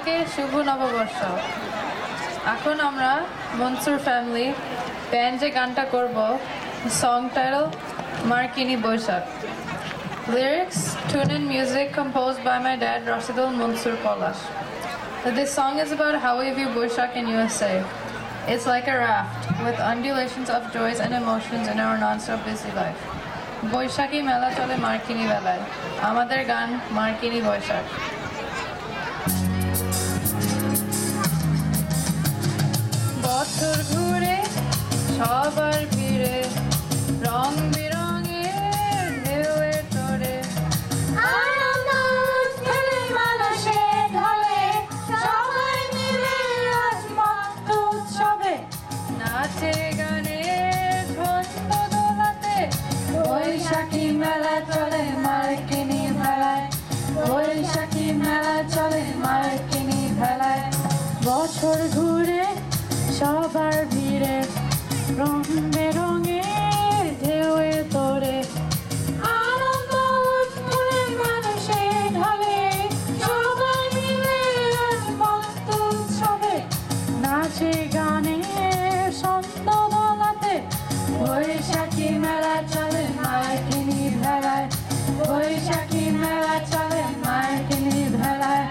সবাইকে শুভ নববর্ষ। এখন আমরা মনসুর ফ্যামিলি ব্যান্ড যে গানটা করব, সং টাইটেল মার্কিনী Boishakh. Lyrics, tune and music composed by my dad Rashidul Mansur Polash. This song is about how we view Boishakh in USA. It's like a raft with undulations of joys and emotions in our non-stop busy life. Boishakhi mela chole Markini belay. Amader gan Markini Boishakh. বছর ঘুরে সবার ভিড়ে রং বেরঙের ঢেউয়ে তোরে আনন্দ উৎসবে মানুষের ঢলে সবাই মিলে আজ মস্ত উৎসবে নাচে গানে ছন্দ দোলাতে বৈশাখী মেলা চলে মার্কিনী ভেলায় বৈশাখী মেলা চলে মার্কিনী ভেলায় বছর ঘুরে সবার ভিড়ে রং বেরঙের ঢেউয়ে তোরে আনন্দ উৎসবে মানুষের ঢলে সবাই মিলে আজ মস্ত উৎসবে নাচে গানে ছন্দ দোলাতে বৈশাখী মেলা চলে মার্কিনী ভেলায় বৈশাখী মেলা চলে মার্কিনী ভেলায়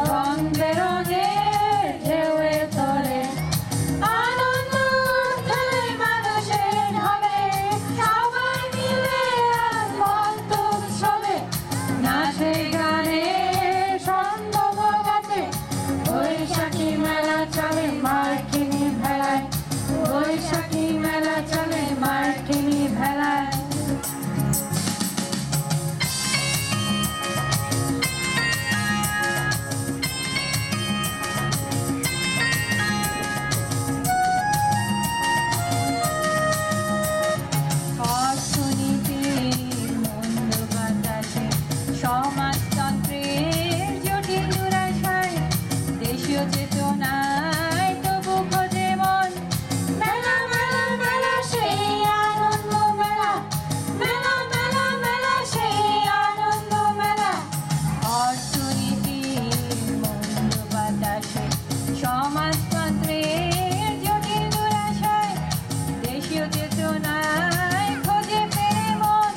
রং বেরঙের ঢেউয়ে তোরে আনন্দ উৎসবে মানুষের ঢলে সবাই মিলে আজ মস্ত উৎসবে নাচে গানে ছন্দ দোলাতে বৈশাখী মেলা চলে মার্কিনী ভেলায় বৈশাখী মেলা চলে মার্কিনী ভেলায় সমাজতন্ত্রের জটিল দুরাশায় দেশীয় চেতনায় তবু খোঁজে মন মেলা মেলা মেলা সেই আনন্দ মেলা মেলা মেলা মেলা সেই আনন্দ মেলা অর্থনীতির মন্দ বাতাসে সমাজতন্ত্রের জটিল দুরাশায় দেশীয় চেতনায় খোঁজে ফেরে মন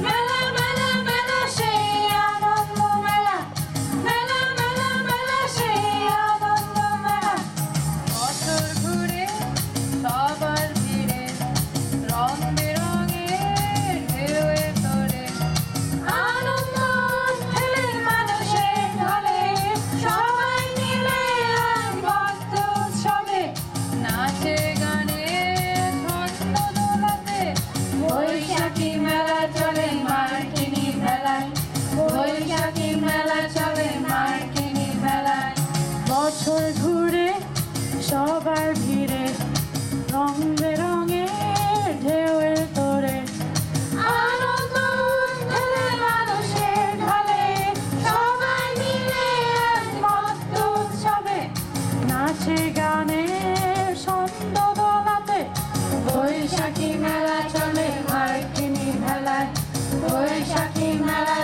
মেলা মেলা মেলা সেই আনন্দ মেলা মেলা মেলা মেলা সেই আনন্দ মেলা বছর ঘুরে সবার ভিড়ে রং বেরঙের ঢেউয়ে তোরে আনন্দ উৎসবে মানুষের ঢলে সবাই মিলে আজ মস্ত উৎসবে নাচে গানে ছন্দ দোলাতে বৈশাখী মেলা চলে মার্কিনী ভেলায় বৈশাখী মেলা চলে মার্কিনী ভেলায় বছর ঘুরে সবার ভিড়ে রং বেরঙের ঢেউয়ে তোরে আনন্দ উৎসবে মানুষের ঢলে সবাই মিলে আজ মস্ত উৎসবে নাচে গানে ছন্দ দোলাতে বৈশাখী মেলা চলে মার্কিনী ভেলায় বৈশাখী মেলা